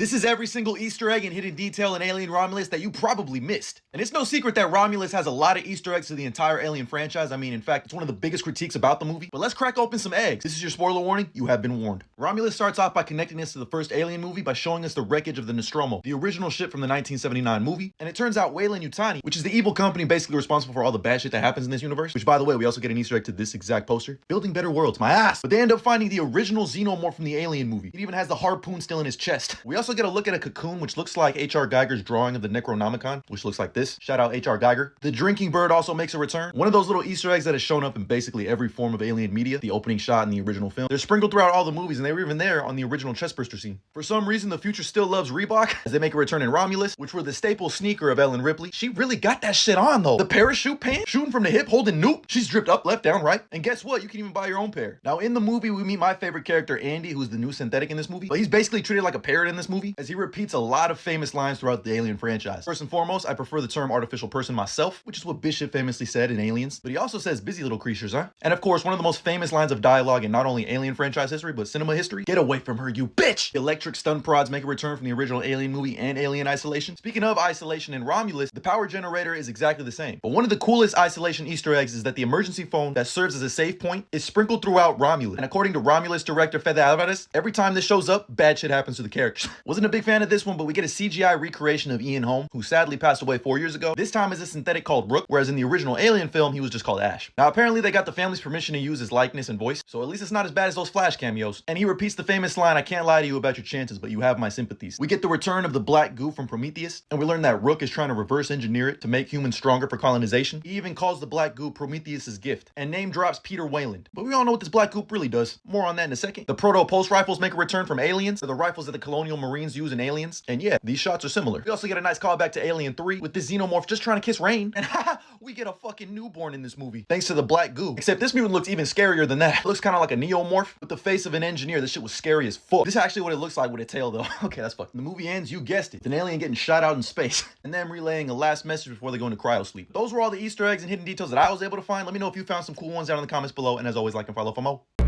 This is every single Easter egg and hidden detail in Alien Romulus that you probably missed. And it's no secret that Romulus has a lot of Easter eggs to the entire Alien franchise. I mean, in fact, it's one of the biggest critiques about the movie. But let's crack open some eggs. This is your spoiler warning. You have been warned. Romulus starts off by connecting us to the first Alien movie by showing us the wreckage of the Nostromo, the original ship from the 1979 movie. And it turns out Weyland-Yutani, which is the evil company basically responsible for all the bad shit that happens in this universe, which by the way, we also get an Easter egg to this exact poster, building better worlds, my ass. But they end up finding the original xenomorph from the Alien movie. It even has the harpoon still in his chest. We also get a look at a cocoon, which looks like H.R. Geiger's drawing of the Necronomicon, which looks like this. Shout out H.R. Geiger. The drinking bird also makes a return. One of those little Easter eggs that has shown up in basically every form of Alien media, the opening shot in the original film. They're sprinkled throughout all the movies, and they were even there on the original chestburster scene. For some reason, the future still loves Reebok, as they make a return in Romulus, which were the staple sneaker of Ellen Ripley. She really got that shit on, though. The parachute pants, shooting from the hip, holding Nuke. She's dripped up, left, down, right. And guess what? You can even buy your own pair. Now, in the movie, we meet my favorite character, Andy, who's the new synthetic in this movie. But he's basically treated like a parrot in this movie, as he repeats a lot of famous lines throughout the Alien franchise. First and foremost, I prefer the term artificial person myself, which is what Bishop famously said in Aliens. But he also says busy little creatures, huh? And of course, one of the most famous lines of dialogue in not only Alien franchise history, but cinema history: get away from her, you bitch! Electric stun prods make a return from the original Alien movie and Alien Isolation. Speaking of Isolation in Romulus, the power generator is exactly the same. But one of the coolest Isolation Easter eggs is that the emergency phone that serves as a save point is sprinkled throughout Romulus. And according to Romulus director Fede Alvarez, every time this shows up, bad shit happens to the characters. Wasn't a big fan of this one, but we get a CGI recreation of Ian Holm, who sadly passed away 4 years ago. This time as a synthetic called Brooke, whereas in the original Alien film, he was just called Ash. Now, apparently they got the family's permission to use his likeness and voice, so at least it's not as bad as those Flash cameos. And he repeats the famous line, "I can't lie to you about your chances, but you have my sympathies." We get the return of the black goo from Prometheus, and we learn that Rook is trying to reverse engineer it to make humans stronger for colonization. He even calls the black goo Prometheus's gift, and name drops Peter Weyland. But we all know what this black goop really does. More on that in a second. The proto-pulse rifles make a return from Aliens. They're the rifles that the colonial marines use in Aliens. And yeah, these shots are similar. We also get a nice callback to Alien 3 with this xenomorph just trying to kiss Rain. And haha, we get a fucking newborn in this movie, thanks to the black goo. Except this mutant looks even scarier than that. It looks kind of like a neomorph with the face of an engineer. This shit was scary as fuck. This is actually what it looks like with a tail though. Okay, that's fucked. The movie ends, you guessed it. It's an alien getting shot out in space and then relaying a last message before they go into cryo sleep. Those were all the Easter eggs and hidden details that I was able to find. Let me know if you found some cool ones down in the comments below. And as always, like and follow for more.